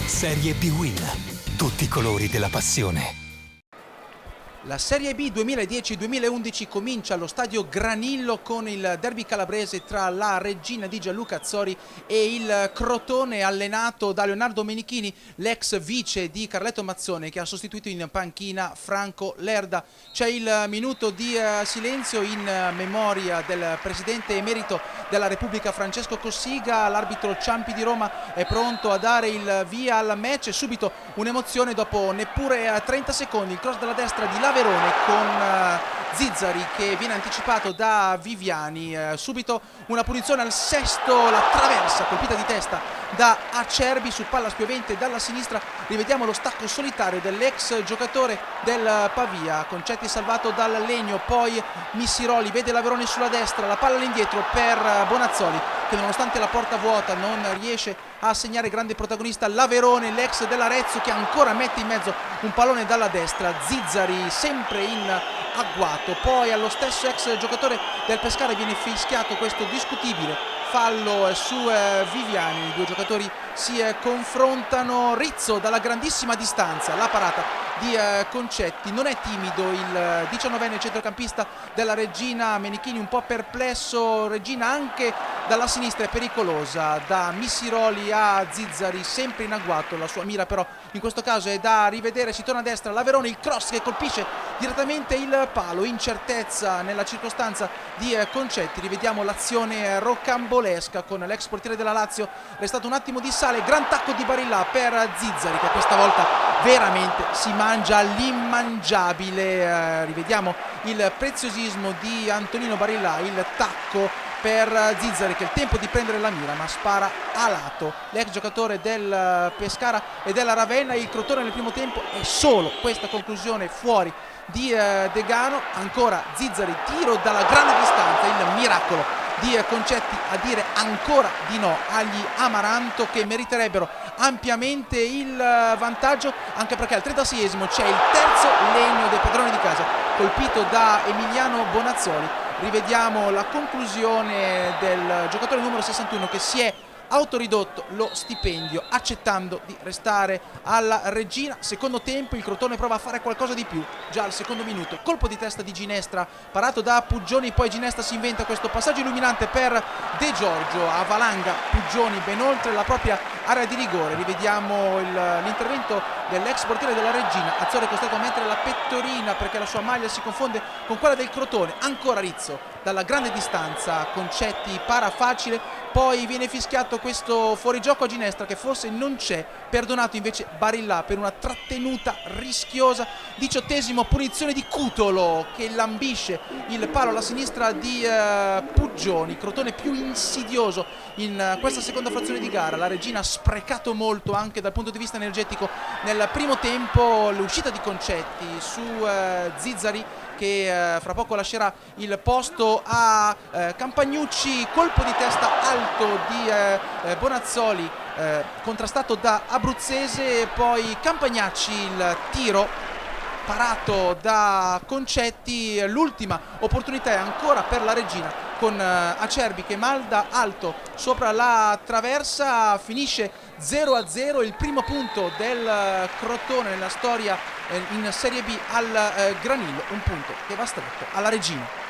Serie B Win. Tutti i colori della passione. La Serie B 2010-2011 comincia allo stadio Granillo con il derby calabrese tra la Reggina di Gianluca Azzori e il Crotone, allenato da Leonardo Menichini, l'ex vice di Carletto Mazzone, che ha sostituito in panchina Franco Lerda. C'è il minuto di silenzio in memoria del presidente emerito della Repubblica Francesco Cossiga. L'arbitro Ciampi di Roma è pronto a dare il via al match e subito un'emozione dopo neppure 30 secondi. Il cross dalla destra di Laverone con Zizzari che viene anticipato da Viviani. Subito una punizione al sesto, la traversa colpita di testa da Acerbi su palla spiovente dalla sinistra. Rivediamo lo stacco solitario dell'ex giocatore del Pavia. Concetti salvato dal Legno, poi Missiroli vede Laverone sulla destra, la palla all'indietro per Bonazzoli, che nonostante la porta vuota non riesce a segnare. Grande protagonista Laverone, l'ex dell'Arezzo, che ancora mette in mezzo un pallone dalla destra. Zizzari sempre in agguato, poi allo stesso ex giocatore del Pescara viene fischiato questo discutibile fallo su Viviani. I due giocatori si confrontano. Rizzo dalla grandissima distanza, la parata di Concetti. Non è timido il 19enne centrocampista della Reggina. Menichini un po' perplesso. Reggina anche dalla sinistra è pericolosa, da Missiroli a Zizzari, sempre in agguato. La sua mira però in questo caso è da rivedere. Si torna a destra, Laverone, il cross che colpisce direttamente il palo. Incertezza nella circostanza di Concetti. Rivediamo l'azione rocambolesca con l'ex portiere della Lazio. Restato un attimo di sale, gran tacco di Barilla per Zizzari, che questa volta veramente si mangia l'immangiabile. Rivediamo il preziosismo di Antonino Barilla, il tacco per Zizzari, che ha il tempo di prendere la mira ma spara a lato. L'ex giocatore del Pescara e della Ravenna. Il Crotone nel primo tempo è solo questa conclusione fuori di Degano. Ancora Zizzari, tiro dalla grande distanza, il miracolo di Concetti a dire ancora di no agli Amaranto, che meriterebbero ampiamente il vantaggio, anche perché al 36esimo c'è il terzo Legno dei padroni di casa, colpito da Emiliano Bonazzoli. Rivediamo la conclusione del giocatore numero 61, che si è autoridotto lo stipendio accettando di restare alla Reggina. Secondo tempo, il Crotone prova a fare qualcosa di più già al secondo minuto. Colpo di testa di Ginestra parato da Puggioni, poi Ginestra si inventa questo passaggio illuminante per De Giorgio, a valanga Puggioni ben oltre la propria area di rigore. Rivediamo l'intervento dell'ex portiere della Reggina. Azzori è costretto a mettere la pettorina perché la sua maglia si confonde con quella del Crotone. Ancora Rizzo dalla grande distanza, Concetti para facile, poi viene fischiato questo fuorigioco a Ginestra che forse non c'è, perdonato invece Barilla per una trattenuta rischiosa. 18esimo, punizione di Cutolo che lambisce il palo alla sinistra di Puggioni. Crotone più insidioso in questa seconda frazione di gara. La Reggina ha sprecato molto anche dal punto di vista energetico nel primo tempo. L'uscita di Concetti su Zizzari, che fra poco lascerà il posto a Campagnucci. Colpo di testa alto di Bonazzoli, contrastato da Abruzzese, poi Campagnacci, il tiro parato da Concetti. L'ultima opportunità è ancora per la Reggina, con Acerbi che malda alto sopra la traversa. Finisce 0-0, il primo punto del Crotone nella storia in Serie B al Granillo, un punto che va stretto alla Reggina.